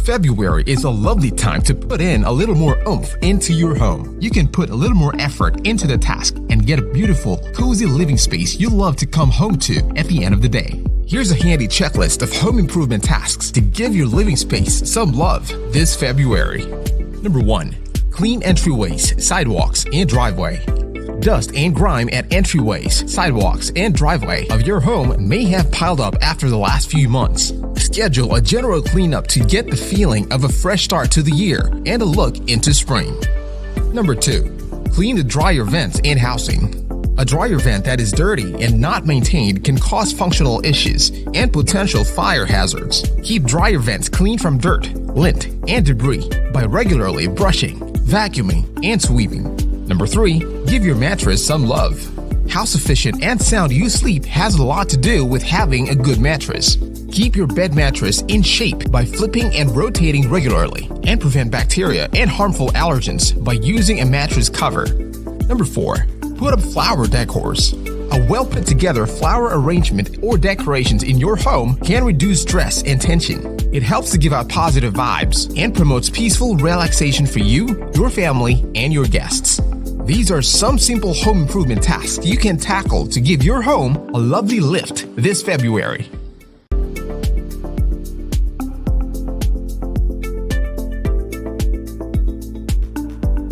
February is a lovely time to put in a little more oomph into your home. You can put a little more effort into the task and get a beautiful, cozy living space you love to come home to at the end of the day. Here's a handy checklist of home improvement tasks to give your living space some love this February. Number 1. Clean entryways, sidewalks, and driveway. Dust and grime at entryways, sidewalks, and driveway of your home may have piled up after the last few months. Schedule a general cleanup to get the feeling of a fresh start to the year and a look into spring. Number 2. Clean the dryer vents and housing. A dryer vent that is dirty and not maintained can cause functional issues and potential fire hazards. Keep dryer vents clean from dirt, lint, and debris by regularly brushing, vacuuming, and sweeping. Number 3. Give your mattress some love. How sufficient and sound you sleep has a lot to do with having a good mattress. Keep your bed mattress in shape by flipping and rotating regularly, and prevent bacteria and harmful allergens by using a mattress cover. Number 4. Put up flower decors. A well-put-together flower arrangement or decorations in your home can reduce stress and tension. It helps to give out positive vibes and promotes peaceful relaxation for you, your family, and your guests. These are some simple home improvement tasks you can tackle to give your home a lovely lift this February.